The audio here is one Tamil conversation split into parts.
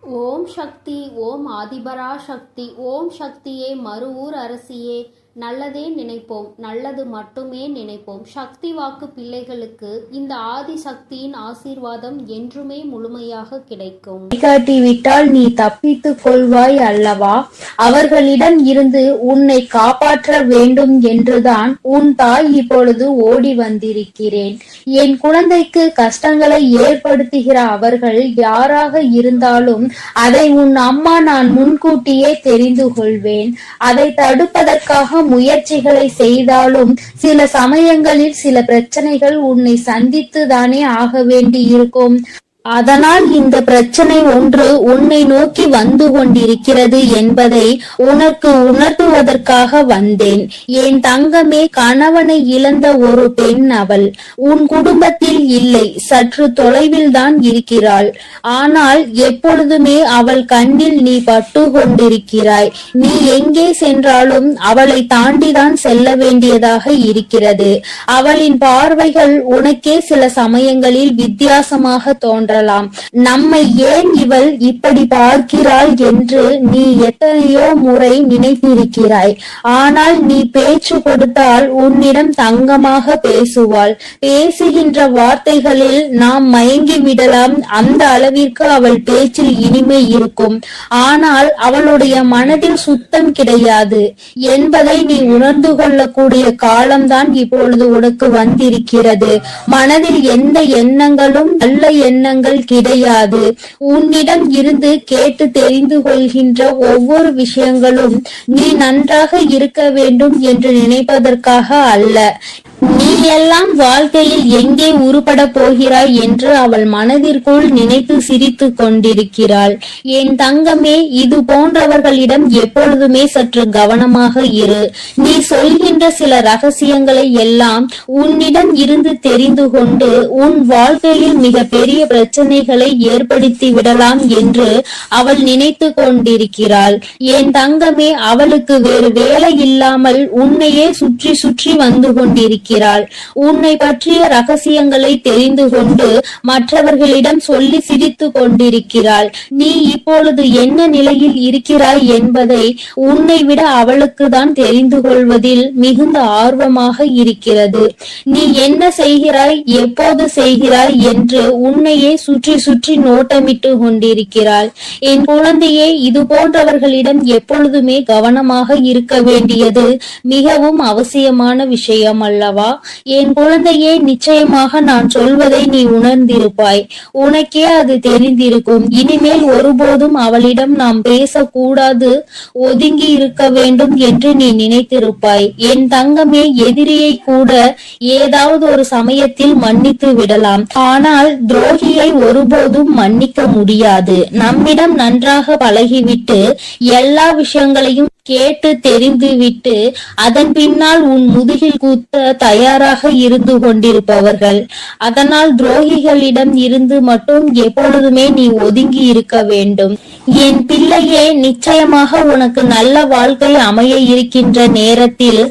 ஓம் சக்தி. ஓம் ஆதிபரா சக்தி. ஓம் சக்தியே, மறுவூர் அரசியே, நல்லதே நினைப்போம், நல்லது மட்டுமே நினைப்போம். சக்தி வாக்கு பிள்ளைகளுக்கு இந்த ஆதி சக்தியின் ஆசீர்வாதம் என்றுமே முழுமையாக கிடைக்கும். காட்டிவிட்டால் நீ தப்பித்துக் கொள்வாய் அல்லவா? அவர்களிடம் இருந்து உன்னை காப்பாற்ற வேண்டும் என்றுதான் உன் தாய் இப்பொழுது ஓடி வந்திருக்கிறேன். என் குழந்தைக்கு கஷ்டங்களை ஏற்படுத்துகிற அவர்கள் யாராக இருந்தாலும் அதை உன் அம்மா நான் முன்கூட்டியே தெரிந்து கொள்வேன். அதை தடுப்பதற்காக முயற்சிகளை செய்தாலும் சில சமயங்களில் சில பிரச்சனைகள் உன்னை சந்தித்துதானே ஆக வேண்டி இருக்கும். அதனால் இந்த பிரச்சனை ஒன்று உன்னை நோக்கி வந்து கொண்டிருக்கிறது என்பதை உனக்கு உணர்த்துவதற்காக வந்தேன். என் தங்கமே, கணவனை இழந்த ஒரு பெண் அவள். உன் குடும்பத்தில் இல்லை, சற்று தொலைவில் தான் இருக்கிறாள். ஆனால் எப்பொழுதுமே அவள் கண்ணில் நீ பட்டு கொண்டிருக்கிறாய். நீ எங்கே சென்றாலும் அவளை தாண்டிதான் செல்ல வேண்டியதாக இருக்கிறது. அவளின் பார்வைகள் உனக்கே சில சமயங்களில் வித்தியாசமாக தோன்ற. நம்மை ஏன் இவள் இப்படி பார்க்கிறாள் என்று நீ எத்தனையோ முறை நினைத்திருக்கிறாய். ஆனால் நீ பேச்சு கொடுத்தால் உன்னிடம் தங்கமாக பேசுவாள். பேசுகின்ற வார்த்தைகளில் நாம் மயங்கி விடலாம். அந்த அளவிற்கு அவள் பேச்சில் இனிமை இருக்கும். ஆனால் அவளுடைய மனதில் சுத்தம் கிடையாது என்பதை நீ உணர்ந்து கொள்ளக்கூடிய காலம்தான் இப்பொழுது உனக்கு வந்திருக்கிறது. மனதில் எந்த எண்ணங்களும் நல்ல எண்ணங்கள் கிடையாது. உன்னிடம் இருந்து கேட்டு தெரிந்து கொள்கின்ற ஒவ்வொரு விஷயங்களும் நீ நன்றாக இருக்க வேண்டும் என்று நினைப்பதற்காக அல்ல. நீ எல்லாம் வாழ்க்கையில் எங்கே உருப்பட போகிறாய் என்று அவள் மனதிற்குள் நினைத்து சிரித்து கொண்டிருக்கிறாள். என் தங்கமே, இது போன்றவர்களிடம் எப்பொழுதுமே சற்று கவனமாக இரு. நீ சொல்கின்ற சில ரகசியங்களை எல்லாம் உன்னிடம் இருந்து தெரிந்து கொண்டு உன் வாழ்க்கையில் மிக பெரிய பிரச்சனைகளை ஏற்படுத்தி விடலாம் என்று அவள் நினைத்து கொண்டிருக்கிறாள். என் தங்கமே, அவளுக்கு வேறு வேலை இல்லாமல் உன்னையே சுற்றி சுற்றி வந்து கொண்டிருக்கிறாள். உன்னை பற்றிய ரகசியங்களை தெரிந்து கொண்டு மற்றவர்களிடம் சொல்லி சிரித்து கொண்டிருக்கிறாள். நீ இப்பொழுது என்ன நிலையில் இருக்கிறாய் என்பதை உன்னை விட அவளுக்கு தான் தெரிந்து கொள்வதில் மிகுந்த ஆர்வமாக இருக்கிறது. நீ என்ன செய்கிறாய், எப்போது செய்கிறாய் என்று உன்னையே சுற்றி சுற்றி நோட்டமிட்டு கொண்டிருக்கிறாள். என் குழந்தையே, இது போன்றவர்களிடம் எப்பொழுதுமே கவனமாக இருக்க வேண்டியது மிகவும் அவசியமான விஷயம் அல்லவா? என் குழந்தையே, நிச்சயமாக நான் சொல்வதை நீ உணர்ந்திருப்பாய். உனக்கே அது தெரிந்திருக்கும். இனிமேல் ஒருபோதும் அவளிடம் நாம் பேசக்கூடாது, ஒதுங்கி இருக்க வேண்டும் என்று நீ நினைத்திருப்பாய். என் தங்கமே, எதிரியை கூட ஏதாவது ஒரு சமயத்தில் மன்னித்து விடலாம். ஆனால் துரோகியை ஒருபோதும் மன்னிக்க முடியாது. நம்மிடம் நன்றாக பழகிவிட்டு எல்லா விஷயங்களையும் கேட்டு தெரிந்து விட்டு அதன் பின்னால் உன் முதுகில் குத்த தயாராக இருந்து கொண்டிருப்பவர்கள். அதனால் துரோகிகளிடம் இருந்து மட்டும் எப்பொழுதுமே நீ ஒதுங்கி இருக்க வேண்டும். என் பிள்ளையே, நிச்சயமாக உனக்கு நல்ல வாழ்க்கை அமைய இருக்கின்ற நேரத்தில்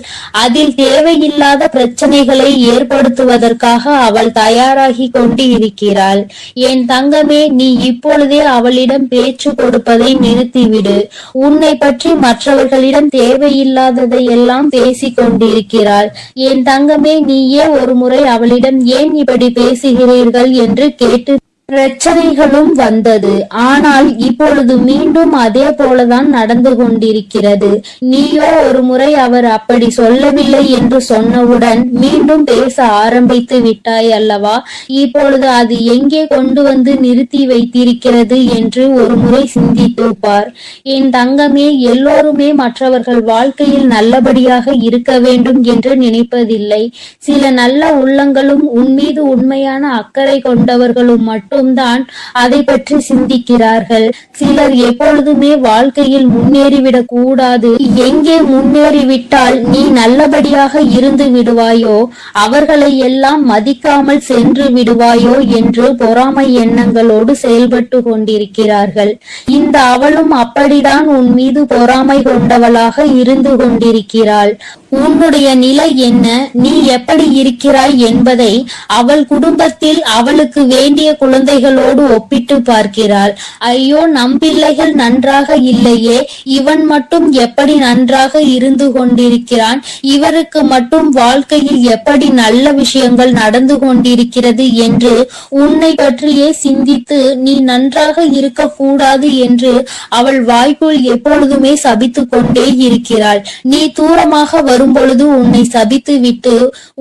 அதில் தேவையில்லாத பிரச்சனைகளை ஏற்படுத்துவதற்காக அவள் தயாராகி கொண்டு இருக்கிறாள். என் தங்கமே, நீ இப்பொழுதே அவளிடம் பேச்சு கொடுப்பதை நிறுத்திவிடு. உன்னை பற்றி மற்றவர்களிடம் தேவையில்லாததை எல்லாம் பேசிக் கொண்டிருக்கிறாள். என் தங்கமே, நீயே ஒரு முறை அவளிடம் ஏன் இப்படி பேசுகிறீர்கள் என்று கேட்டு பிரச்சனைகளும் வந்தது. ஆனால் இப்பொழுது மீண்டும் அதே போலதான் நடந்து கொண்டிருக்கிறது. நீயோ ஒரு முறை அவர் அப்படி சொல்லவில்லை என்று சொன்னவுடன் மீண்டும் பேச ஆரம்பித்து விட்டாய் அல்லவா? இப்பொழுது அது எங்கே கொண்டு வந்து நிறுத்தி வைத்திருக்கிறது என்று ஒரு முறை சிந்தித்து பார். என் தங்கமே, எல்லோருமே மற்றவர்கள் வாழ்க்கையில் நல்லபடியாக இருக்க வேண்டும் என்று நினைப்பதில்லை. சில நல்ல உள்ளங்களும் உன்மீது உண்மையான அக்கறை கொண்டவர்களும் மட்டும் தான் அதை பற்றி சிந்திக்கிறார்கள். சிலர் எப்பொழுதுமே வாழ்க்கையில் முன்னேறிவிடக் கூடாது, எங்கே முன்னேறிவிட்டால் நீ நல்லபடியாக இருந்து விடுவாயோ அவர்களை எல்லாம் மதிக்காமல் சென்று விடுவாயோ என்று பொறாமை எண்ணங்களோடு செயல்பட்டு கொண்டிருக்கிறார்கள். இந்த அவளும் அப்படிதான் உன் மீது பொறாமை கொண்டவளாக இருந்து கொண்டிருக்கிறாள். உன்னுடைய நிலை என்ன, நீ எப்படி இருக்கிறாய் என்பதை அவள் குடும்பத்தில் அவளுக்கு வேண்டிய குழந்தை குழந்தைகளோடு ஒப்பிட்டு பார்க்கிறாள். ஐயோ, நம் பிள்ளைகள் நன்றாக இல்லையே, இவன் மட்டும் எப்படி நன்றாக இருந்து கொண்டிருக்கிறான், இவருக்கு மட்டும் வாழ்க்கையில் எப்படி நல்ல விஷயங்கள் நடந்து கொண்டிருக்கிறது என்று உன்னை பற்றியே சிந்தித்து நீ நன்றாக இருக்க கூடாது என்று அவள் வாய்க்குள் எப்பொழுதுமே சபித்து கொண்டே இருக்கிறாள். நீ தூரமாக வரும்பொழுது உன்னை சபித்து விட்டு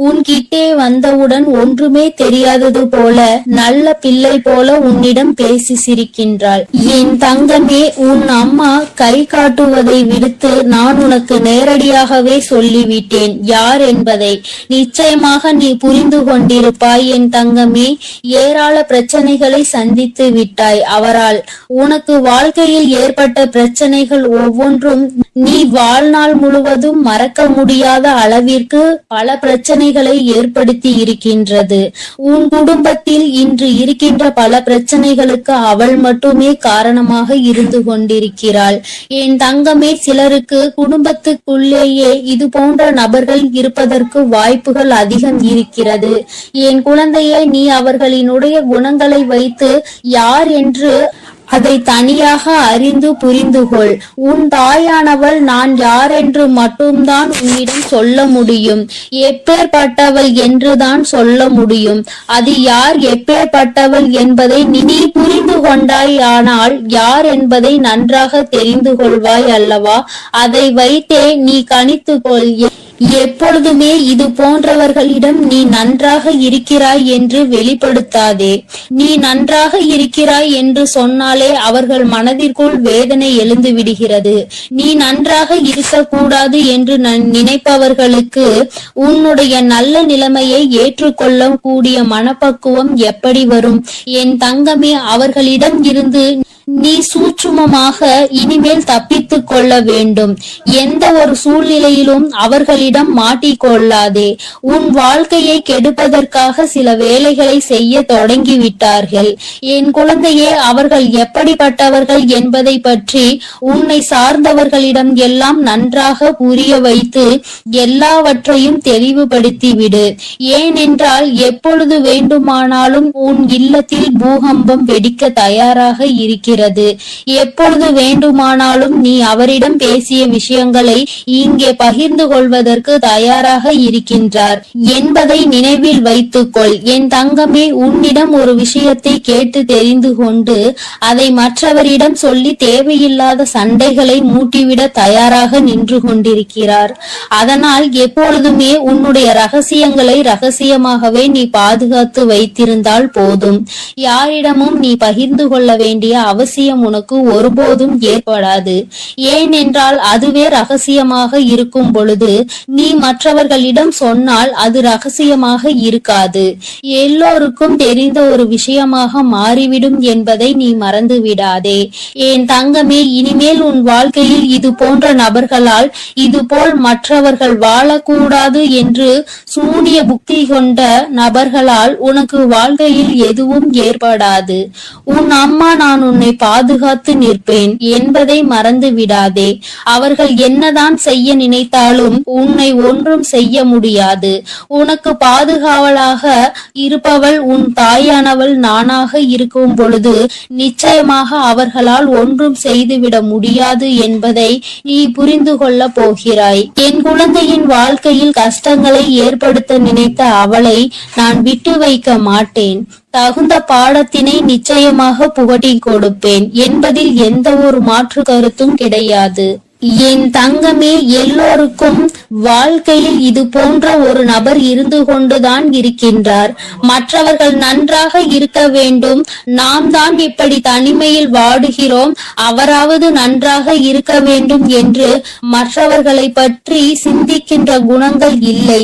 உன்கிட்டே வந்தவுடன் ஒன்றுமே தெரியாதது போல நல்ல பிள்ளை போல உன்னிடம் பேசி சிரிக்கின்றாள். என் தங்கமே, உன் அம்மா கை காட்டுவதை விடுத்து நான் உனக்கு நேரடியாகவே சொல்லிவிட்டேன் யார் என்பதை. நிச்சயமாக நீ புரிந்து கொண்டிருப்பாய் என் தங்கமே. ஏராள பிரச்சனைகளை சந்தித்து விட்டாய் அவரால். உனக்கு வாழ்க்கையில் ஏற்பட்ட பிரச்சனைகள் ஒவ்வொன்றும் நீ வாழ்நாள் முழுவதும் மறக்க முடியாத அளவிற்கு பல பிரச்சனைகளை ஏற்படுத்தி இருக்கின்றது. உன் குடும்பத்தில் இன்று இருக்கின்ற பல பிரச்சனைகளுக்கு அவள் மட்டுமே காரணமாக இருந்து கொண்டிருக்கிறாள். என் தங்கமே, சிலருக்கு குடும்பத்துக்குள்ளேயே இது போன்ற நபர்கள் இருப்பதற்கு வாய்ப்புகள் அதிகம் இருக்கிறது. என் குழந்தையை, நீ அவர்களினுடைய குணங்களை வைத்து யார் என்று அதை தனியாக அறிந்து புரிந்து கொள். உன் தாயானவள் நான் யார் என்று மட்டும்தான் உன்னிடம் சொல்ல முடியும். எப்பேற்பட்டவள் என்றுதான் சொல்ல முடியும். அது யார், எப்பேற்பட்டவள் என்பதை நீ புரிந்து கொண்டாயானால் யார் என்பதை நன்றாக தெரிந்து கொள்வாய் அல்லவா? அதை வைத்தே நீ கணித்து கொள். எப்பொழுதுமே இது போன்றவர்களிடம் நீ நன்றாக இருக்கிறாய் என்று வெளிப்படுத்தாதே. நீ நன்றாக இருக்கிறாய் என்று சொன்னாலே அவர்கள் மனதிற்குள் வேதனை எழுந்து விடுகிறது. நீ நன்றாக இருக்கக்கூடாது என்று நினைப்பவர்களுக்கு உன்னுடைய நல்ல நிலைமையை ஏற்றுக்கொள்ள கூடிய மனப்பக்குவம் எப்படி வரும்? என் தங்கமே, அவர்களிடம் இருந்து நீ சூட்சுமமாக இனிமேல் தப்பித்துக் கொள்ள வேண்டும். எந்த ஒரு சூழ்நிலையிலும் அவர்களிடம் மாட்டிக்கொள்ளாதே. உன் வாழ்க்கையை கெடுப்பதற்காக சில வேலைகளை செய்ய தொடங்கிவிட்டார்கள். என் குழந்தையே, அவர்கள் எப்படிப்பட்டவர்கள் என்பதை பற்றி உன்னை சார்ந்தவர்களிடம் எல்லாம் நன்றாக புரிய வைத்து எல்லாவற்றையும் தெளிவுபடுத்திவிடு. ஏனென்றால் எப்பொழுது வேண்டுமானாலும் உன் இல்லத்தில் பூகம்பம் வெடிக்க தயாராக இருக்கிறது. எப்பொழுது வேண்டுமானாலும் நீ அவரிடம் பேசிய விஷயங்களை இங்கே பகிர்ந்து கொள்வதற்கு தயாராக இருக்கின்றார் என்பதை நினைவில் வைத்துக்கொள். என் தங்கமே, உன்னிடம் ஒரு விஷயத்தை கேட்டு தெரிந்து கொண்டு அதை மற்றவரிடம் சொல்லி தேவையில்லாத சண்டைகளை மூட்டிவிட தயாராக நின்று கொண்டிருக்கிறார். அதனால் எப்பொழுதுமே உன்னுடைய ரகசியங்களை ரகசியமாகவே நீ பாதுகாத்து வைத்திருந்தால் போதும். யாரிடமும் நீ பகிர்ந்து கொள்ள வேண்டிய அவசியம் உனக்கு ஒருபோதும் ஏற்படாது. ஏனென்றால் அதுவே ரகசியமாக இருக்கும் பொழுது நீ மற்றவர்களிடம் சொன்னால் அது ரகசியமாக இருக்காது, எல்லோருக்கும் தெரிந்த ஒரு விஷயமாக மாறிவிடும் என்பதை நீ மறந்து விடாதே. என் தங்கமே, இனிமேல் உன் வாழ்க்கையில் இது போன்ற நபர்களால் இதுபோல் மற்றவர்கள் வாழக்கூடாது என்று சூனிய புக்தி கொண்ட நபர்களால் உனக்கு வாழ்க்கையில் எதுவும் ஏற்படாது. உன் அம்மா நான் உன்னை பாதுகாத்து நிற்பேன் என்பதை மறந்து விடாதே. அவர்கள் என்னதான் செய்ய நினைத்தாலும் உன்னை ஒன்றும் செய்ய முடியாது. உனக்கு பாதுகாவலாக இருப்பவள் உன் தாயானவள் நானாக இருக்கும் பொழுது நிச்சயமாக அவர்களால் ஒன்றும் செய்துவிட முடியாது என்பதை நீ புரிந்து கொள்ள போகிறாய். என் குழந்தையின் வாழ்க்கையில் கஷ்டங்களை ஏற்படுத்த நினைத்த அவளை நான் விட்டு வைக்க மாட்டேன். தகுந்த பாடத்தினை நிச்சயமாக புகட்டி கொடுப்பேன் என்பதில் எந்த ஒரு மாற்று கருத்தும் கிடையாது. என் தங்கமே, எல்லோருக்கும் வாழ்க்கையில் இது போன்ற ஒரு நபர் இருந்து கொண்டுதான் இருக்கின்றார். மற்றவர்கள் நன்றாக இருக்க வேண்டும், நாம் தான் இப்படி தனிமையில் வாடுகிறோம், அவராவது நன்றாக இருக்க வேண்டும் என்று மற்றவர்களை பற்றி சிந்திக்கின்ற குணங்கள் இல்லை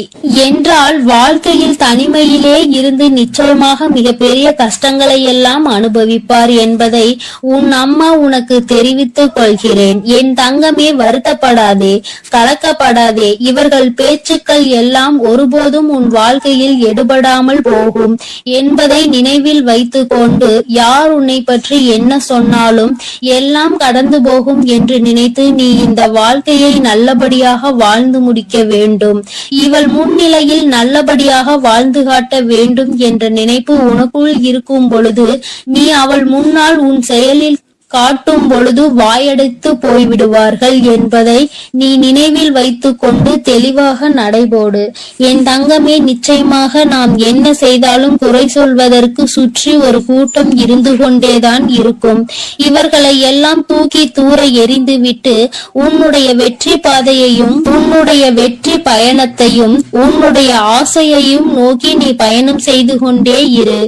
என்றால் வாழ்க்கையில் தனிமையிலே இருந்து நிச்சயமாக மிகப்பெரிய கஷ்டங்களை எல்லாம் அனுபவிப்பார் என்பதை உன் அம்மா உனக்கு தெரிவித்துக் கொள்கிறேன். என் தங்கமே, மனமே வருத்தப்படாதே, கலக்கப்படாதே. இவர்கள் பேச்சுக்கள் எல்லாம் ஒருபோதும் உன் வாழ்க்கையில் எடுபடாமல் போகும் என்பதை நினைவில் வைத்து கொண்டு யார் உன்னை பற்றி என்ன சொன்னாலும் எல்லாம் கடந்து போகும் என்று நினைத்து நீ இந்த வாழ்க்கையை நல்லபடியாக வாழ்ந்து முடிக்க வேண்டும். இவள் முன்னிலையில் நல்லபடியாக வாழ்ந்து காட்ட வேண்டும் என்ற நினைப்பு உனக்குள் இருக்கும் பொழுது நீ அவள் முன்னால் உன் செயலில் காட்டும் பொழுது வாயடைத்து போய்விடுவார்கள் என்பதை நீ நினைவில் வைத்து கொண்டு தெளிவாக நடைபோடு. என் தங்கமே, நிச்சயமாக நாம் என்ன செய்தாலும் குறை சொல்வதற்கு சுற்றி ஒரு கூட்டம் இருந்து கொண்டேதான் இருக்கும். இவர்களை எல்லாம் தூக்கி தூர எறிந்துவிட்டு உன்னுடைய வெற்றி பாதையையும் உன்னுடைய வெற்றி பயணத்தையும் உன்னுடைய ஆசையையும் நோக்கி நீ பயணம் செய்து கொண்டே இரு.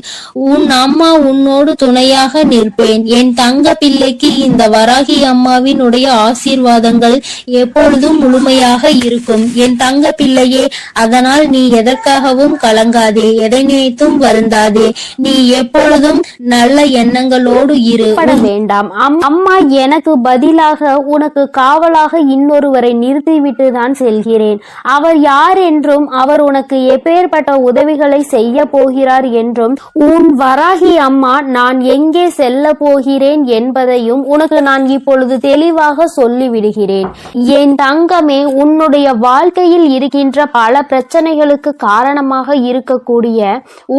உன் அம்மா உன்னோடு துணையாக நிற்பேன். என் தங்க பிள்ளைக்கு இந்த வராகி அம்மாவினுடைய ஆசீர்வாதங்கள் எப்பொழுதும் முழுமையாக இருக்கும் என் தங்க பிள்ளையே. அதனால் நீ எதற்காகவும் கலங்காதே, எதை நினைத்தும் வருந்தாதே. நீ எப்பொழுதும் நல்ல எண்ணங்களோடு இரு. வேண்டாம். அம்மா எனக்கு பதிலாக உனக்கு காவலாக இன்னொருவரை நிறுத்திவிட்டு தான் செல்கிறேன். அவர் யார் என்றும் அவர் உனக்கு எப்பேற்பட்ட உதவிகளை செய்ய போகிறார் என்றும் உன் வராகி அம்மா நான் எங்கே செல்ல போகிறேன் என்பதையும் உனக்கு நான் இப்பொழுது தெளிவாக சொல்லிவிடுகிறேன். என் தங்கமே, உன்னுடைய வாழ்க்கையில் இருக்கின்ற பல பிரச்சனைகளுக்கு காரணமாக இருக்கக்கூடிய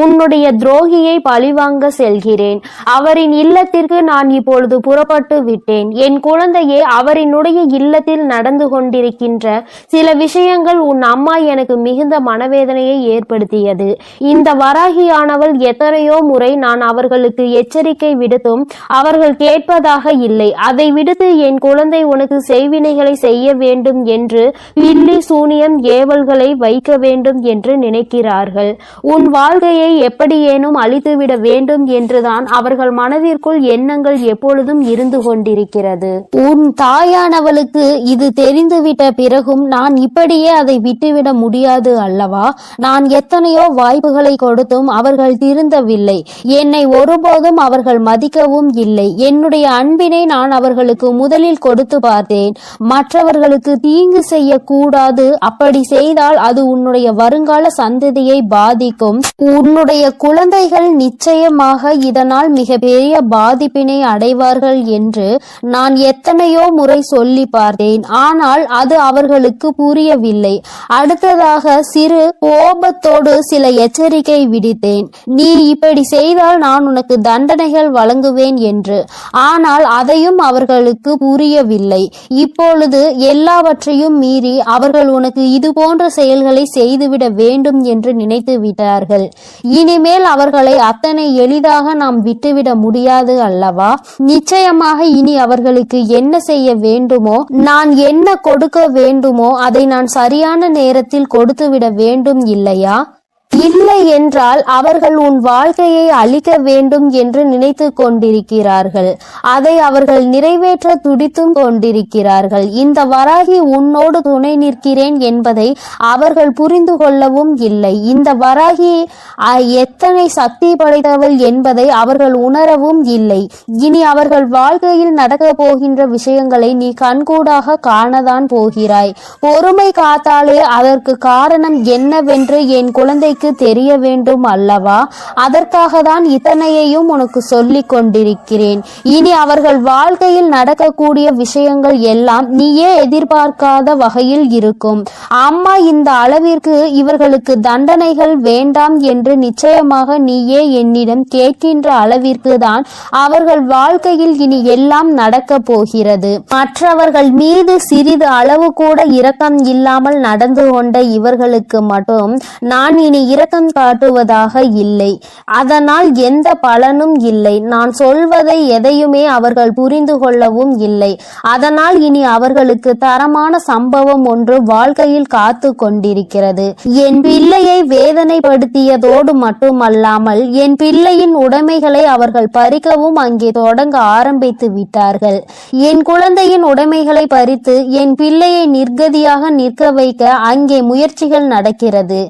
உன்னுடைய துரோகியை பழிவாங்க செல்கிறேன். அவரின் இல்லத்திற்கு நான் இப்பொழுது புறப்பட்டு விட்டேன். என் குழந்தையே, அவரினுடைய இல்லத்தில் நடந்து கொண்டிருக்கின்ற சில விஷயங்கள் உன் அம்மா எனக்கு மிகுந்த மனவேதனையை ஏற்படுத்தியது. இந்த வராகியானவள் எத்தனையோ முறை நான் அவர்களுக்கு எச்சரிக்கை விடுத்தும் அவர்கள் கேட்பதாக இல்லை. அதை விடுத்து என் குழந்தை உனக்கு செய்வினைகளை செய்ய வேண்டும் என்று பில்லி சூனியம் ஏவல்களை வைக்க வேண்டும் என்று நினைக்கிறார்கள். உன் வாழ்க்கையை எப்படியேனும் அழித்துவிட வேண்டும் என்றுதான் அவர்கள் மனதிற்குள் எண்ணங்கள் எப்பொழுதும் இருந்து கொண்டிருக்கிறது. உன் தாயானவளுக்கு இது தெரிந்துவிட்ட பிறகும் நான் இப்படியே அதை விட்டுவிட முடியாது அல்லவா? நான் எத்தனையோ வாய்ப்புகளை கொடுத்தும் அவர்கள் திருந்தவில்லை. என்னை ஒருபோதும் அவர்கள் மதிக்கவும் இல்லை. என்னுடைய அன்பினை நான் அவர்களுக்கு முதலில் கொடுத்து பார்த்தேன். மற்றவர்களுக்கு தீங்கு செய்ய கூடாது. அப்படி செய்தால் அது உன்னுடைய வருங்கால சந்ததியை பாதிக்கும். உன்னுடைய குழந்தைகள் நிச்சயமாக இதனால் மிகப்பெரிய பாதிப்பினை அடைவார்கள் என்று நான் எத்தனையோ முறை சொல்லி பார்த்தேன். ஆனால் அது அவர்களுக்கு புரியவில்லை. அடுத்ததாக சிறு கோபத்தோடு சில எச்சரிக்கை விடுத்தேன். நீ இப்படி செய்தால் நான் உனக்கு தண்டனைகள் வழங்குவேன் என்று. ஆனால் அதையும் அவர்களுக்கு புரியவில்லை. இப்பொழுது எல்லாவற்றையும் மீறி அவர்கள் உனக்கு இது போன்ற செயல்களை செய்துவிட வேண்டும் என்று நினைத்து விட்டார்கள். இனிமேல் அவர்களை அத்தனை எளிதாக நாம் விட்டுவிட முடியாது அல்லவா? நிச்சயமாக இனி அவர்களுக்கு என்ன செய்ய வேண்டுமோ, நான் என்ன கொடுக்க வேண்டுமோ அதை நான் சரியான நேரத்தில் கொடுத்துவிட வேண்டும் இல்லையா? இல்லை என்றால் அவர்கள் உன் வாழ்க்கையை அழிக்க வேண்டும் என்று நினைத்து கொண்டிருக்கிறார்கள். அதை அவர்கள் நிறைவேற்ற துடித்தும் கொண்டிருக்கிறார்கள். இந்த வராகி உன்னோடு துணை நிற்கிறேன் என்பதை அவர்கள் புரிந்து கொள்ளவும் இல்லை. இந்த வராகி எத்தனை சக்தி படைத்தவள் என்பதை அவர்கள் உணரவும் இல்லை. இனி அவர்கள் வாழ்க்கையில் நடக்க போகின்ற விஷயங்களை நீ கண்கூடாக காணதான் போகிறாய். பொறுமை காத்தாலே அதற்கு காரணம் என்னவென்று என் குழந்தைக்கு தெரிய வேண்டும் அல்லவா? அதற்காக தான் இத்தனையையும் உனக்கு சொல்லிக் கொண்டிருக்கிறேன். இனி அவர்கள் வாழ்க்கையில் நடக்கக்கூடிய விஷயங்கள் எல்லாம் நீயே எதிர்பார்க்காத வகையில் இருக்கும். அம்மா இந்த அளவிற்கு இவர்களுக்கு தண்டனைகள் வேண்டாம் என்று நிச்சயமாக நீயே என்னிடம் கேட்கின்ற அளவிற்கு தான் அவர்கள் வாழ்க்கையில் இனி எல்லாம் நடக்க போகிறது. மற்றவர்கள் மீது சிறிது அளவு கூட இரக்கம் இல்லாமல் நடந்து கொண்ட இவர்களுக்கு மட்டும் நான் இனி இரக்கம் காட்டுவதாக இல்லை. அதனால் எந்த பலனும் இல்லை. நான் சொல்வதை எதையுமே அவர்கள் புரிந்து கொள்ளவும் இல்லை. அதனால் இனி அவர்களுக்கு தரமான சம்பவம் ஒன்று வாழ்க்கையில் காத்து கொண்டிருக்கிறது. என் பிள்ளையை வேதனைப்படுத்தியதோடு மட்டுமல்லாமல் என் பிள்ளையின் உடைமைகளை அவர்கள் பறிக்கவும் அங்கே தொடங்க ஆரம்பித்து விட்டார்கள். என் குழந்தையின் உடைமைகளை பறித்து என் பிள்ளையை நிர்கதியாக நிற்க வைக்க அங்கே முயற்சிகள் நடக்கிறது.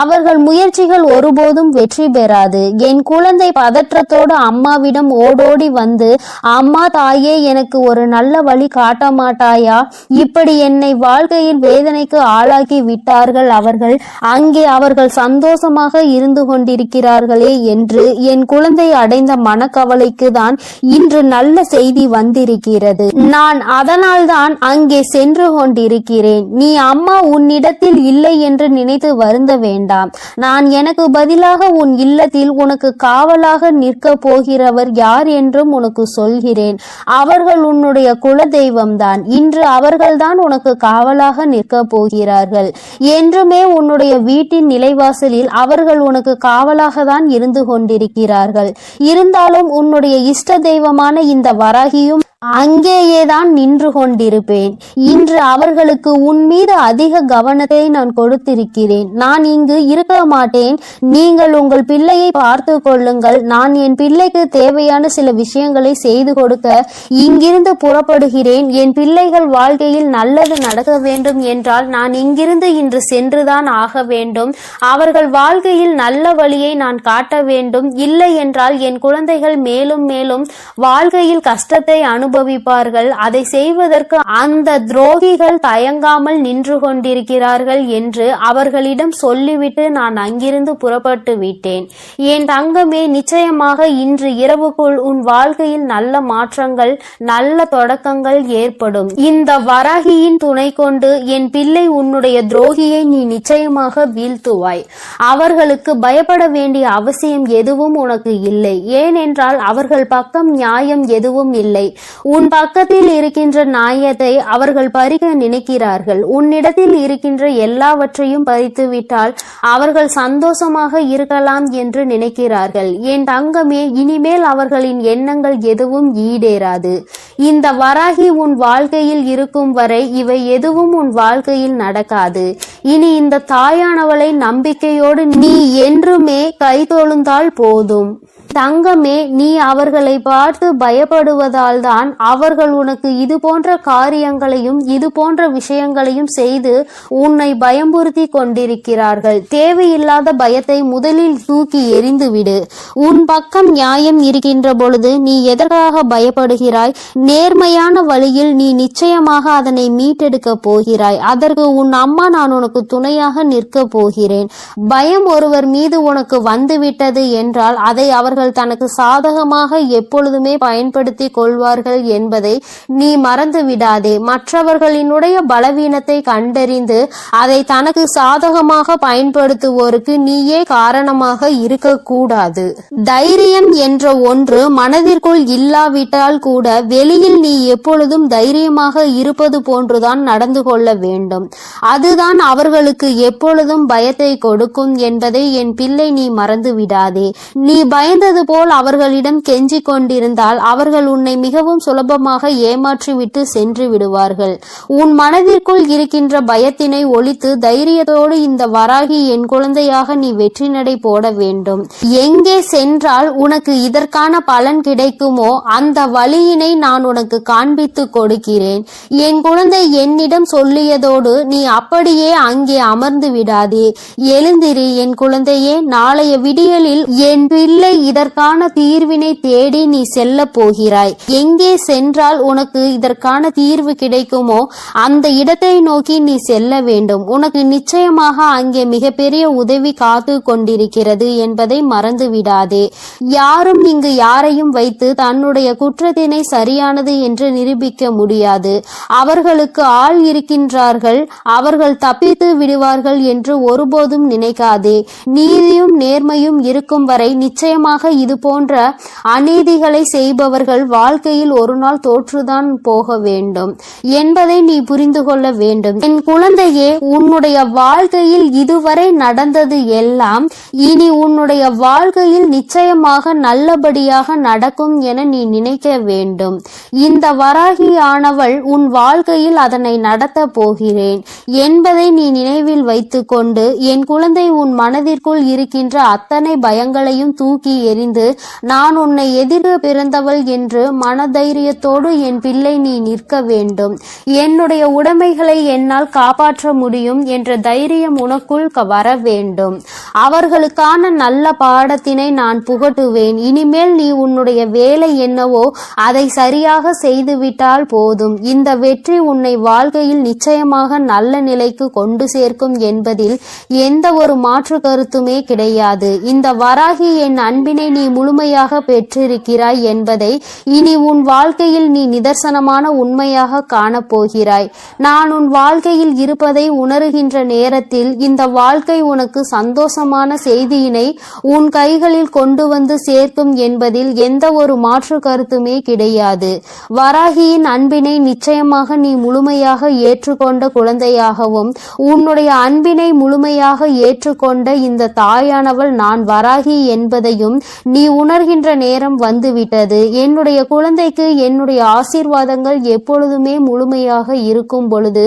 அவர்கள் முயற்சிகள் ஒருபோதும் வெற்றி பெறாது. என் குழந்தை பதற்றத்தோடு அம்மாவிடம் ஓடோடி வந்து, அம்மா தாயே, எனக்கு ஒரு நல்ல வழி காட்ட மாட்டாயா? இப்படி என்னை வாழ்க்கையில் வேதனைக்கு ஆளாக்கி விட்டார்கள் அவர்கள். அங்கே அவர்கள் சந்தோஷமாக இருந்து கொண்டிருக்கிறார்களே என்று என் குழந்தை அடைந்த மனக்கவலைக்கு தான் இன்று நல்ல செய்தி வந்திருக்கிறது. நான் அதனால்தான் அங்கே சென்று கொண்டிருக்கிறேன். நீ அம்மா உன்னிடத்தில் இல்லை என்று நினைத்து வருந்த வேண்டாம். நான் எனக்கு பதிலாக உன் இல்லத்தில் உனக்கு காவலாக நிற்க போகிறவர் யார் என்றும் உனக்கு சொல்கிறேன். அவர்கள் உன்னுடைய குல தெய்வம்தான். இன்று அவர்கள்தான் உனக்கு காவலாக நிற்க போகிறார்கள். என்றுமே உன்னுடைய வீட்டின் நிலைவாசலில் அவர்கள் உனக்கு காவலாக தான் இருந்து கொண்டிருக்கிறார்கள். இருந்தாலும் உன்னுடைய இஷ்ட தெய்வமான இந்த வராகியும் அங்கேயேதான் நின்று கொண்டிருப்பேன். இன்று அவர்களுக்கு உன் மீது அதிக கவனத்தை நான் கொடுத்திருக்கிறேன். நான் இங்கு இருக்க மாட்டேன். நீங்கள் உங்கள் பிள்ளையை பார்த்து கொள்ளுங்கள். நான் என் பிள்ளைக்கு தேவையான சில விஷயங்களை செய்து கொடுக்க இங்கிருந்து புறப்படுகிறேன். என் பிள்ளைகள் வாழ்க்கையில் நல்லது நடக்க வேண்டும் என்றால் நான் இங்கிருந்து இன்று சென்றுதான் ஆக வேண்டும். அவர்கள் வாழ்க்கையில் நல்ல வழியை நான் காட்ட வேண்டும். இல்லை என்றால் என் குழந்தைகள் மேலும் மேலும் வாழ்க்கையில் கஷ்டத்தை அனுபவிப்பார்கள். அதை செய்வதற்கு அந்த துரோகிகள் தயங்காமல் நின்று கொண்டிருக்கிறார்கள் என்று அவர்களிடம் சொல்லிவிட்டு நான் அங்கிருந்து புறப்பட்டு விட்டேன். என் தங்கமே, நிச்சயமாக இன்று இரவுக்குள் உன் வாழ்க்கையில் நல்ல மாற்றங்கள், நல்ல தொடக்கங்கள் ஏற்படும். இந்த வராகியின் துணை கொண்டு என் பிள்ளை உன்னுடைய துரோகியை நீ நிச்சயமாக வீழ்த்துவாய். அவர்களுக்கு பயப்பட வேண்டிய அவசியம் எதுவும் உனக்கு இல்லை. ஏனென்றால் அவர்கள் பக்கம் நியாயம் எதுவும் இல்லை. உன் பக்கத்தில் இருக்கின்ற நியாயத்தை அவர்கள் பறிக்க நினைக்கிறார்கள். உன்னிடத்தில் இருக்கின்ற எல்லாவற்றையும் பறித்து விட்டால் அவர்கள் சந்தோஷமாக இருக்கலாம் என்று நினைக்கிறார்கள். என் தங்கமே, இனிமேல் அவர்களின் எண்ணங்கள் எதுவும் ஈடேறாது. இந்த வராகி உன் வாழ்க்கையில் இருக்கும் வரை இவை எதுவும் உன் வாழ்க்கையில் நடக்காது. இனி இந்த தாயானவளை நம்பிக்கையோடு நீ என்றுமே கைதொழுந்தால் போதும். தங்கமே, நீ அவர்களை பார்த்து பயப்படுவதால் தான் அவர்கள் உனக்கு இது போன்ற காரியங்களையும் இது போன்ற விஷயங்களையும் செய்து உன்னை பயமுறுத்தி கொண்டிருக்கிறார்கள். தேவையில்லாத பயத்தை முதலில் தூக்கி எறிந்துவிடு. உன் பக்கம் நியாயம் இருக்கின்ற பொழுது நீ எதற்காக பயப்படுகிறாய்? நேர்மையான வழியில் நீ நிச்சயமாக அதனை மீட்டெடுக்க போகிறாய். அதற்கு உன் அம்மா நான் உனக்கு துணையாக நிற்க போகிறேன். பயம் ஒருவர் மீது உனக்கு வந்துவிட்டது என்றால் அதை அவர்கள் தனக்கு சாதகமாக எப்பொழுதுமே பயன்படுத்தி கொள்வார்கள் என்பதை நீ மறந்து விடாதே. மற்றவர்களினுடைய பலவீனத்தை கண்டறிந்து அதை தனக்கு சாதகமாக பயன்படுத்துவோருக்கு நீயே காரணமாக இருக்கக்கூடாது. தைரியம் என்ற ஒன்று மனதிற்குள் இல்லாவிட்டால் கூட வெளியில் நீ எப்பொழுதும் தைரியமாக இருப்பது போன்றுதான் நடந்து கொள்ள வேண்டும். அதுதான் அவர்களுக்கு எப்பொழுதும் பயத்தை கொடுக்கும் என்பதை என் பிள்ளை நீ மறந்து விடாதே. நீ பயந்தது போல் அவர்களிடம் கெஞ்சி கொண்டிருந்தால் அவர்கள் உன்னை மிகவும் சுலபமாக ஏமாற்றிவிட்டு சென்று விடுவார்கள். உன் மனதிற்குள் இருக்கின்ற பயத்தினை ஒழித்து தைரியத்தோடு இந்த வராகி என் குழந்தையாக நீ வெற்றி நடை போட வேண்டும். எங்கே சென்றால் உனக்கு இதற்கான பலன் கிடைக்குமோ அந்த வழியினை நான் உனக்கு காண்பித்து கொடுக்கிறேன். என் குழந்தை என்னிடம் சொல்லியதோடு நீ அப்படியே அங்கே அமர்ந்து விடாதே. எழுந்திரு என் குழந்தையே. நாளைய விடியலில் என் பிள்ளை இதற்கான தீர்வினை தேடி நீ செல்ல போகிறாய். எங்கே சென்றால் உனக்கு இதற்கான தீர்வு கிடைக்குமோ அந்த இடத்தை நோக்கி நீ செல்ல வேண்டும். உனக்கு நிச்சயமாக அங்கே மிகப்பெரிய உதவி காத்து கொண்டிருக்கிறது என்பதை மறந்து விடாதே. யாரும் இங்கு யாரையும் வைத்து தன்னுடைய குற்றத்தினை சரியானது என்று நிரூபிக்க முடியாது. அவர்களுக்கு ஆள் இருக்கின்றார்கள், அவர்கள் தப்பித்து விடுவார்கள் என்று ஒருபோதும் நினைக்காதே. நீதியும் நேர்மையும் இருக்கும் வரை நிச்சயமாக இது போன்ற அநீதிகளை செய்பவர்கள் வாழ்க்கையில் ஒரு நாள் தோற்றுதான் போக வேண்டும் என்பதை நீ புரிந்து கொள்ள வேண்டும். என் குழந்தையே, உன்னுடைய வாழ்க்கையில் இதுவரை நடந்தது எல்லாம் இனி உன்னுடைய வாழ்க்கையில் நிச்சயமாக நல்லபடியாக நடக்கும் என நீ நினைக்க வேண்டும். இந்த வராகியானவள் உன் வாழ்க்கையில் அதனை நடத்த போகிறேன் என்பதை நீ நினைவில் வைத்துக்கொண்டு என் குழந்தை உன் மனதிற்குள் இருக்கின்ற அத்தனை பயங்களையும் தூக்கி எறி தெரிந்து நான் உன்னை எதிர பிறந்தவள் என்று மனதைரியத்தோடு என் பிள்ளை நீ நிற்க வேண்டும். என்னுடைய உடைமைகளை என்னால் காப்பாற்ற முடியும் என்ற தைரியம் உனக்குள் வர வேண்டும். அவர்களுக்கான நல்ல பாடத்தினை நான் புகட்டுவேன். இனிமேல் நீ உன்னுடைய வேலை என்னவோ அதை சரியாக செய்துவிட்டால் போதும். இந்த வெற்றி உன்னை வாழ்க்கையில் நிச்சயமாக நல்ல நிலைக்கு கொண்டு சேர்க்கும் என்பதில் எந்த ஒரு மாற்று கருத்துமே கிடையாது. இந்த வராகி என் அன்பினை நீ முழுமையாக பெற்றிருக்கிறாய் என்பதை இனி உன் வாழ்க்கையில் நீ நிதர்சனமான உண்மையாக காணப்போகிறாய். நான் உன் வாழ்க்கையில் இருப்பதை உணர்கின்ற நேரத்தில் இந்த வாழ்க்கை உனக்கு சந்தோஷமான செய்தியினை உன் கைகளில் கொண்டு வந்து சேர்க்கும் என்பதில் எந்த ஒரு மாற்று கருத்துமே கிடையாது. வராகியின் அன்பினை நிச்சயமாக நீ முழுமையாக ஏற்றுக்கொண்ட குழந்தையாகவும் உன்னுடைய அன்பினை முழுமையாக ஏற்றுக்கொண்ட இந்த தாயானவள் நான் வராகி என்பதையும் நீ உணர்கின்ற நேரம் வந்துவிட்டது. என்னுடைய குழந்தைக்கு என்னுடைய ஆசீர்வாதங்கள் எப்பொழுதுமே முழுமையாக இருக்கும் பொழுது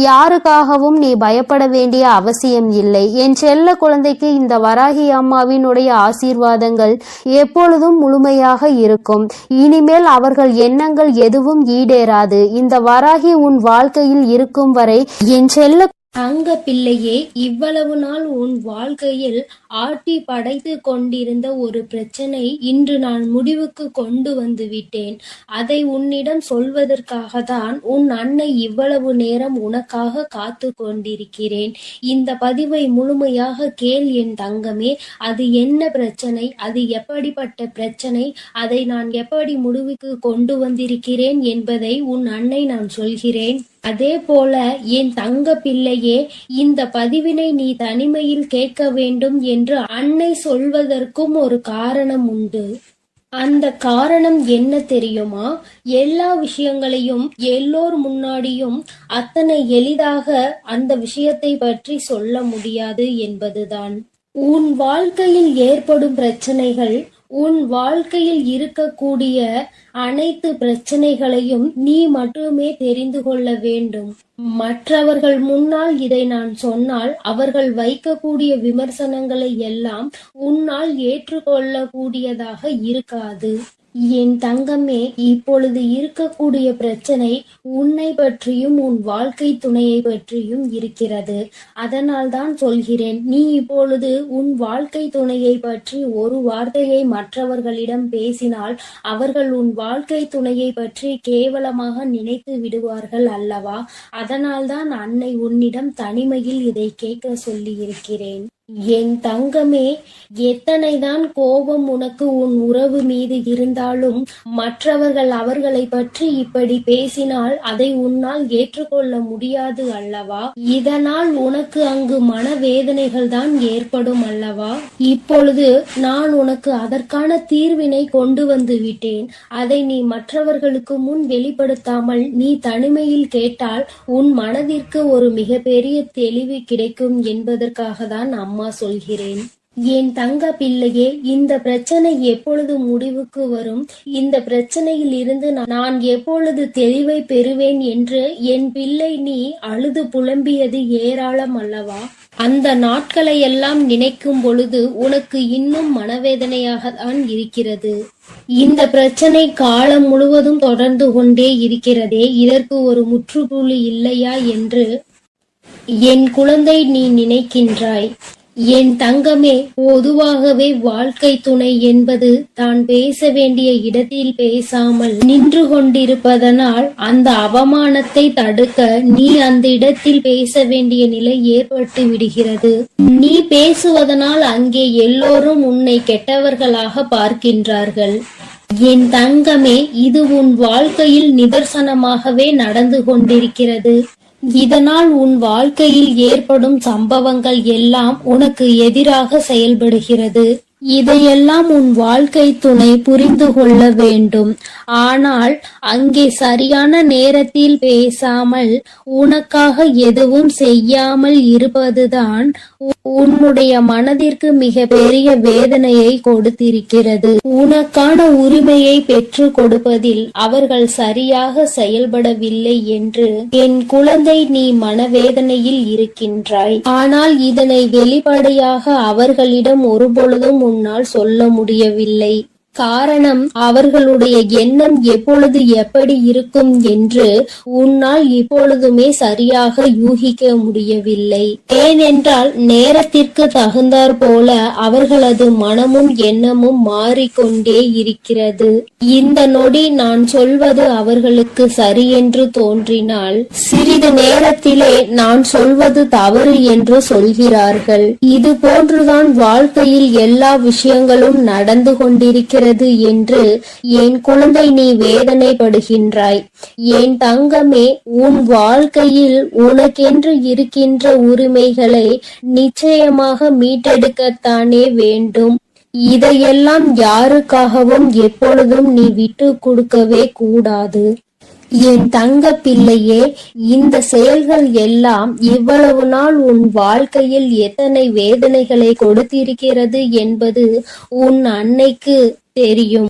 யாருக்காகவும் நீ பயப்பட வேண்டிய அவசியம் இல்லை. என் செல்ல குழந்தைக்கு இந்த வராகி அம்மாவினுடைய ஆசீர்வாதங்கள் எப்பொழுதும் முழுமையாக இருக்கும். இனிமேல் அவர்கள் எண்ணங்கள் எதுவும் ஈடேறாது. இந்த வராகி உன் வாழ்க்கையில் இருக்கும் வரை என் செல்ல தங்க பிள்ளையே, இவ்வளவு நாள் உன் வாழ்க்கையில் ஆட்டி படைத்து கொண்டிருந்த ஒரு பிரச்சனை இன்று நான் முடிவுக்கு கொண்டு வந்து விட்டேன். அதை உன்னிடம் சொல்வதற்காக தான் உன் அன்னை இவ்வளவு நேரம் உனக்காக காத்து கொண்டிருக்கிறேன். இந்த பதிவை முழுமையாக கேள் என் தங்கமே. அது என்ன பிரச்சனை, அது எப்படிப்பட்ட பிரச்சனை, அதை நான் எப்படி முடிவுக்கு கொண்டு வந்திருக்கிறேன் என்பதை உன் அன்னை நான் சொல்கிறேன். அதே போல என் தங்க பிள்ளையே, இந்த பதிவினை நீ தனிமையில் கேட்க வேண்டும் என்று அன்னை சொல்வதற்கும் ஒரு காரணம் உண்டு. அந்த காரணம் என்ன தெரியுமா? எல்லா விஷயங்களையும் எல்லோர் முன்னாடியும் அத்தனை எளிதாக அந்த விஷயத்தை பற்றி சொல்ல முடியாது என்பதுதான். உன் வாழ்க்கையில் ஏற்படும் பிரச்சனைகள், உன் வாழ்க்கையில் இருக்கக்கூடிய அனைத்து பிரச்சனைகளையும் நீ மட்டுமே தெரிந்து கொள்ள வேண்டும். மற்றவர்கள் முன்னால் இதை நான் சொன்னால் அவர்கள் வைக்கக்கூடிய விமர்சனங்களை எல்லாம் உன்னால் ஏற்றுக்கொள்ளக்கூடியதாக இருக்காது. என் தங்கமே, இப்பொழுது இருக்கக்கூடிய பிரச்சனை உன்னை பற்றியும் உன் வாழ்க்கை துணையை பற்றியும் இருக்கிறது. அதனால் தான் சொல்கிறேன், நீ இப்பொழுது உன் வாழ்க்கை துணையை பற்றி ஒரு வார்த்தையை மற்றவர்களிடம் பேசினால் அவர்கள் உன் வாழ்க்கை துணையை பற்றி கேவலமாக நினைத்து விடுவார்கள் அல்லவா? அதனால்தான் அன்னை உன்னிடம் தனிமையில் இதை கேட்க சொல்லி இருக்கிறேன். என் தங்கமே, எத்தனைதான் கோபம் உனக்கு உன் உறவு மீது இருந்தாலும் மற்றவர்கள் அவர்களை பற்றி இப்படி பேசினால் அதை உன்னால் ஏற்றுக்கொள்ள முடியாது அல்லவா? இதனால் உனக்கு அங்கு மனவேதனைகள் தான் ஏற்படும் அல்லவா? இப்பொழுது நான் உனக்கு அதற்கான தீர்வினை கொண்டு வந்து விட்டேன். அதை நீ மற்றவர்களுக்கு முன் வெளிப்படுத்தாமல் நீ தனிமையில் கேட்டால் உன் மனதிற்கு ஒரு மிகப்பெரிய தெளிவு கிடைக்கும் என்பதற்காக தான் அம்மா சொல்கிறேன். என் தங்க பிள்ளையே, இந்த பிரச்சனை எப்பொழுது முடிவுக்கு வரும், இந்த பிரச்சனையில் இருந்து நான் எப்பொழுது தெளிவை பெறுவேன் என்று என் பிள்ளை நீ அழுது புலம்பியது ஏராளம் அல்லவா? அந்த நாட்களை எல்லாம் நினைக்கும் பொழுது உனக்கு இன்னும் மனவேதனையாக தான் இருக்கிறது. இந்த பிரச்சனை காலம் முழுவதும் தொடர்ந்து கொண்டே இருக்கிறதே, இதற்கு ஒரு முற்றுப்புள்ளி இல்லையா என்று என் குழந்தை நீ நினைக்கின்றாய். என் தங்கமே, பொதுவாகவே வாழ்க்கை துணை என்பது தான் பேச வேண்டிய இடத்தில் பேசாமல் நின்று கொண்டிருப்பதனால் அந்த அவமானத்தை தடுக்க நீ அந்த இடத்தில் பேச வேண்டிய நிலை ஏற்பட்டு விடுகிறது. நீ பேசுவதனால் அங்கே எல்லோரும் உன்னை கெட்டவர்களாக பார்க்கின்றார்கள். என் தங்கமே, இது உன் வாழ்க்கையில் நிதர்சனமாகவே நடந்து கொண்டிருக்கிறது. இதனால் உன் வாழ்க்கையில் ஏற்படும் சம்பவங்கள் எல்லாம் உனக்கு எதிராக செயல்படுகிறது. இதையெல்லாம் உன் வாழ்க்கை துணை புரிந்து கொள்ள வேண்டும். ஆனால் அங்கே சரியான நேரத்தில் பேசாமல் உனக்காக எதுவும் செய்யாமல் இருப்பதுதான் உன்னுடைய மனதிற்கு மிக பெரிய வேதனையை கொடுத்திருக்கிறது. உனக்கான உரிமையை பெற்று கொடுப்பதில் அவர்கள் சரியாக செயல்படவில்லை என்று என் குழந்தை நீ மனவேதனையில் இருக்கின்றாய். ஆனால் இதனை வெளிப்படையாக அவர்களிடம் ஒருபொழுதும் உன்னால் சொல்ல முடியவில்லை. காரணம், அவர்களுடைய எண்ணம் எப்பொழுது எப்படி இருக்கும் என்று உன்னால் இப்பொழுதுமே சரியாக யூகிக்க முடியவில்லை. ஏனென்றால் நேரத்திற்கு தகுந்தாற் போல அவர்களது மனமும் எண்ணமும் மாறிக்கொண்டே இருக்கிறது. இந்த நொடி நான் சொல்வது அவர்களுக்கு சரி என்று தோன்றினால் சிறிது நேரத்திலே நான் சொல்வது தவறு என்று சொல்கிறார்கள். இது போன்றுதான் வாழ்க்கையில் எல்லா விஷயங்களும் நடந்து கொண்டிருக்கிறது என்று என் குழந்தை நீ வேதனைப்படுகின்றாய். என் தங்கமே, உன் வாழ்க்கையில் உனக்கென்று இருக்கின்ற உரிமைகளை நிச்சயமாக மீட்டெடுக்கத்தானே வேண்டும். இதையெல்லாம் யாருக்காகவும் எப்பொழுதும் நீ விட்டு கொடுக்கவே கூடாது. என் தங்க பிள்ளையே, இந்த செயல்கள் எல்லாம் இவ்வளவு நாள் உன் வாழ்க்கையில் எத்தனை வேதனைகளை கொடுத்திருக்கிறது என்பது உன் அன்னைக்கு தெரியும்.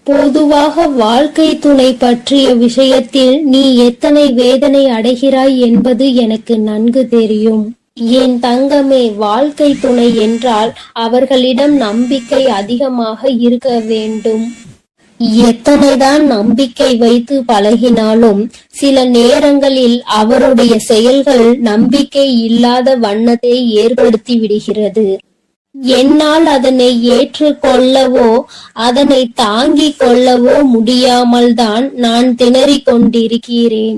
பொதுவாக வாழ்க்கை துணை பற்றிய விஷயத்தில் நீ எத்தனை வேதனை அடைகிறாய் என்பது எனக்கு நன்கு தெரியும். என் தங்கமே, வாழ்க்கை துணை என்றால் அவர்களிடம் நம்பிக்கை அதிகமாக இருக்க வேண்டும். எத்தனைதான் நம்பிக்கை வைத்து பழகினாலும் சில நேரங்களில் அவருடைய செயல்கள் நம்பிக்கை இல்லாத வண்ணத்தை ஏற்படுத்தி விடுகிறது. என்னால் அதனை ஏற்றுக்கொள்ளவோ அதனை தாங்கிக் கொள்ளவோ முடியாமல் தான் நான் திணறிக் கொண்டிருக்கிறேன்.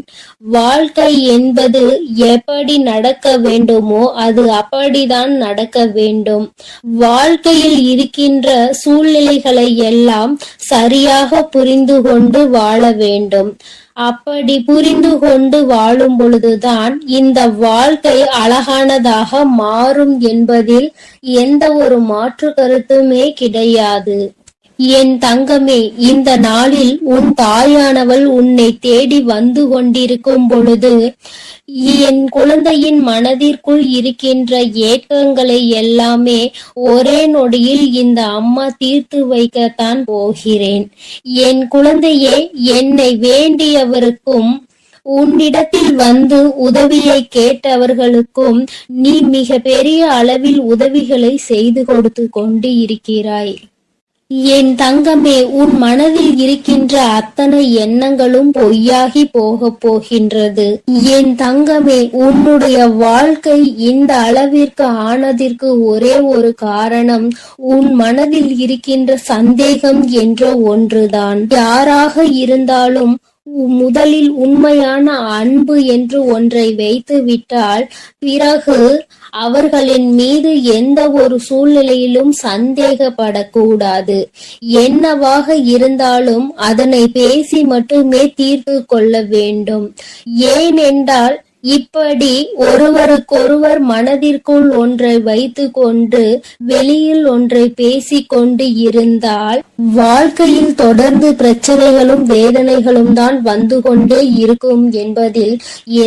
வாழ்க்கை என்பது எப்படி நடக்க வேண்டுமோ அது அப்படிதான் நடக்க வேண்டும். வாழ்க்கையில் இருக்கின்ற சூழ்நிலைகளை எல்லாம் சரியாக புரிந்து கொண்டு வாழ வேண்டும். அப்படி புரிந்து கொண்டு வாழும் பொழுதுதான் இந்த வாழ்க்கை அழகானதாக மாறும் என்பதில் எந்த ஒரு மாற்று கருத்துமே கிடையாது. என் தங்கமே, இந்த நாளில் உன் தாயானவள் உன்னை தேடி வந்து கொண்டிருக்கும் பொழுது என் குழந்தையின் மனதிற்குள் இருக்கின்ற ஏக்கங்களை எல்லாமே ஒரே நொடியில் இந்த அம்மா தீர்த்து வைக்கத்தான் போகிறேன். என் குழந்தையே, என்னை வேண்டியவருக்கும் உன்னிடத்தில் வந்து உதவியை கேட்டவர்களுக்கும் நீ மிக பெரிய அளவில் உதவிகளை செய்து கொடுத்து கொண்டு இருக்கிறாய். என் தங்கமே, உன் மனதில் இருக்கின்ற அத்தனை எண்ணங்களும் பொய்யாகி போக போகின்றது. என் தங்கமே, உன்னுடைய வாழ்க்கை இந்த அளவிற்கு ஆனதற்கு ஒரே ஒரு காரணம் உன் மனதில் இருக்கின்ற சந்தேகம் என்ற ஒன்றுதான். யாராக இருந்தாலும் முதலில் உண்மையான அன்பு என்று ஒன்றை வைத்து விட்டால் பிறகு அவர்களின் மீது எந்த ஒரு சூழ்நிலையிலும் சந்தேகப்படக்கூடாது. என்னவாக இருந்தாலும் அதனை பேசி மட்டுமே தீர்த்து கொள்ள வேண்டும். ஏனென்றால் இப்படி ஒருவருக்கொருவர் மனதிற்குள் ஒன்றை வைத்து கொண்டு வெளியில் ஒன்றை பேசிக்கொண்டு இருந்தால் வாழ்க்கையில் தொடர்ந்து பிரச்சனைகளும் வேதனைகளும் தான் வந்து கொண்டே இருக்கும் என்பதில்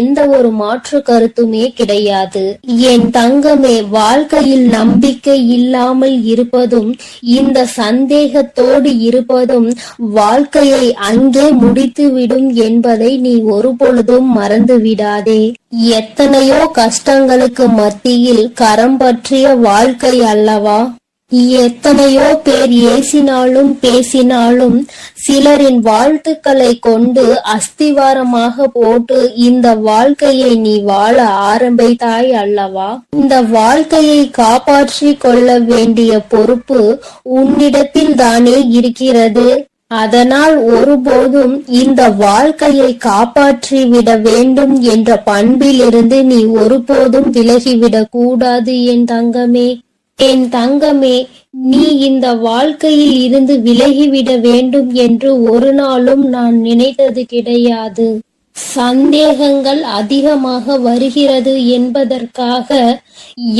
எந்த ஒரு மாற்று கருத்துமே கிடையாது. என் தங்கமே, வாழ்க்கையில் நம்பிக்கை இல்லாமல் இருப்பதும் இந்த சந்தேகத்தோடு இருப்பதும் வாழ்க்கையை அங்கே முடித்துவிடும் என்பதை நீ ஒருபொழுதும் மறந்து விடாதே. எத்தனையோ கஷ்டங்களுக்கு மத்தியில் கரம் பற்றிய வாழ்க்கை அல்லவா? எத்தனையோ பேர் ஏசினாலும் பேசினாலும் சிலரின் வாழ்த்துக்களை கொண்டு அஸ்திவாரமாக போட்டு இந்த வாழ்க்கையை நீ வாழ ஆரம்பித்தாய் அல்லவா? இந்த வாழ்க்கையை காப்பாற்றி கொள்ள வேண்டிய பொறுப்பு உன்னிடத்தில் தானே இருக்கிறது. அதனால் ஒருபோதும் இந்த வாழ்க்கையை காப்பாற்றி விட வேண்டும் என்ற பண்பிலிருந்து நீ ஒருபோதும் விலகிவிடக் கூடாது என் தங்கமே. என் தங்கமே, நீ இந்த வாழ்க்கையில் இருந்து விலகிவிட வேண்டும் என்று ஒரு நாளும் நான் நினைத்தது கிடையாது. சந்தேகங்கள் அதிகமாக வருகிறது என்பதற்காக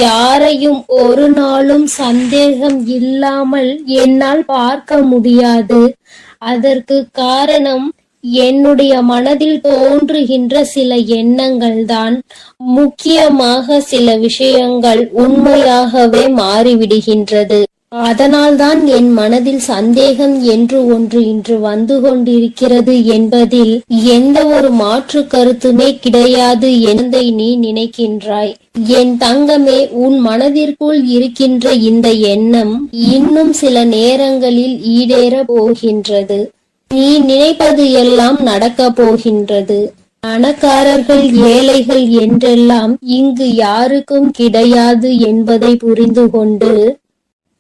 யாரையும் ஒரு நாளும் சந்தேகம் இல்லாமல் என்னால் பார்க்க முடியாது. அதற்கு காரணம் என்னுடைய மனதில் தோன்றுகின்ற சில எண்ணங்கள் தான். முக்கியமாக சில விஷயங்கள் உண்மையாகவே மாறிவிடுகின்றது. அதனால்தான் என் மனதில் சந்தேகம் என்று ஒன்று இன்று வந்து கொண்டிருக்கிறது என்பதில் எந்த ஒரு மாற்று கருத்துமே கிடையாது என்பதை நீ நினைக்கின்றாய். என் தங்கமே, உன் மனதிற்குள் இருக்கின்ற இந்த எண்ணம் இன்னும் சில நேரங்களில் ஈடேற போகின்றது. நீ நினைப்பது எல்லாம் நடக்கப் போகின்றது. பணக்காரர்கள் ஏழைகள் என்றெல்லாம் இங்கு யாருக்கும் கிடையாது என்பதை புரிந்து கொண்டு,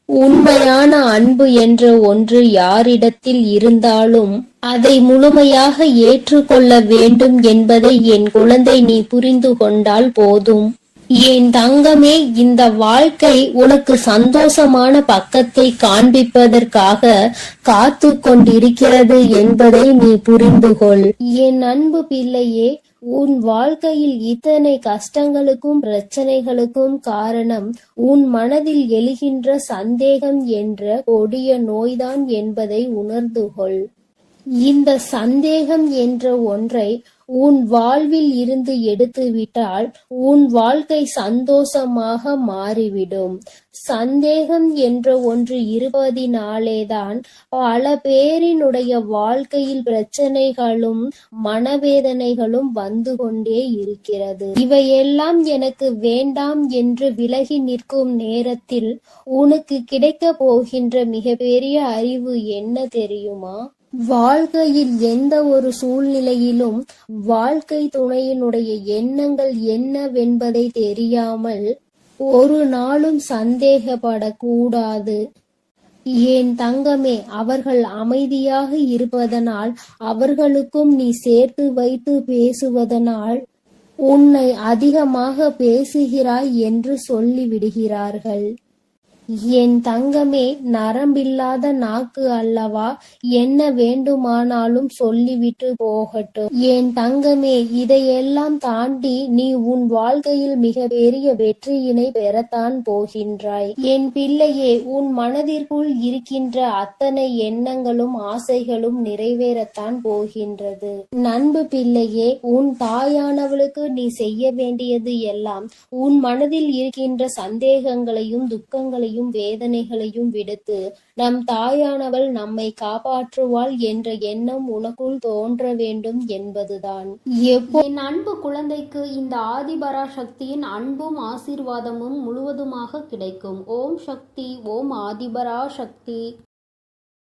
உண்மையான அன்பு என்ற ஒன்று யாரிடத்தில் இருந்தாலும் அதை முழுமையாக ஏற்றுக்கொள்ள வேண்டும் என்பதை என் குழந்தை நீ புரிந்து கொண்டால் போதும். என் தங்கமே, இந்த வாழ்க்கை உனக்கு சந்தோஷமான பக்கத்தை காண்பிப்பதற்காக காத்து கொண்டிருக்கிறது என்பதை நீ புரிந்து கொள். என் அன்பு பிள்ளையே, உன் வாழ்க்கையில் இத்தனை கஷ்டங்களுக்கும் பிரச்சனைகளுக்கும் காரணம் உன் மனதில் எழுகின்ற சந்தேகம் என்ற கொடிய நோய்தான் என்பதை உணர்ந்து கொள். இந்த சந்தேகம் என்ற ஒன்றை உன் வாழ்வில் இருந்து எடுத்துவிட்டால் உன் வாழ்க்கை சந்தோஷமாக மாறிவிடும். சந்தேகம் என்ற ஒன்று இருப்பதினாலேதான் பல பேரினுடைய வாழ்க்கையில் பிரச்சனைகளும் மனவேதனைகளும் வந்து கொண்டே இருக்கிறது. இவையெல்லாம் எனக்கு வேண்டாம் என்று விலகி நிற்கும் நேரத்தில் உனக்கு கிடைக்க போகின்ற மிகப்பெரிய அறிவு என்ன தெரியுமா? வாழ்க்கையில் எந்த ஒரு சூழ்நிலையிலும் வாழ்க்கை துணையினுடைய எண்ணங்கள் என்னவென்பதை தெரியாமல் ஒரு நாளும் சந்தேகப்படக்கூடாது. என் தங்கமே, அவர்கள் அமைதியாக இருப்பதனால், அவர்களுக்கும் நீ சேர்த்து வைத்து பேசுவதனால் உன்னை அதிகமாக பேசுகிறாய் என்று சொல்லிவிடுகிறார்கள். என் தங்கமே, நரம்பில்லாத நாக்கு அல்லவா, என்ன வேண்டுமானாலும் சொல்லிவிட்டு போகட்டும். என் தங்கமே, இதையெல்லாம் தாண்டி நீ உன் வாழ்க்கையில் மிக பெரிய வெற்றியினை பெறத்தான் போகின்றாய். என் பிள்ளையே, உன் மனதிற்குள் இருக்கின்ற அத்தனை எண்ணங்களும் ஆசைகளும் நிறைவேறத்தான் போகின்றது. நண்பு பிள்ளையே, உன் தாயானவளுக்கு நீ செய்ய வேண்டியது எல்லாம் உன் மனதில் இருக்கின்ற சந்தேகங்களையும் துக்கங்களையும் வேதனைகளையும் விடுத்து நம் தாயானவள் நம்மை காப்பாற்றுவாள் என்ற எண்ணம் உனக்குள் தோன்ற வேண்டும் என்பதுதான். என் அன்பு குழந்தைக்கு இந்த ஆதிபராசக்தியின் அன்பும் ஆசீர்வாதமும் முழுவதுமாக கிடைக்கும். ஓம் சக்தி, ஓம் ஆதிபராசக்தி.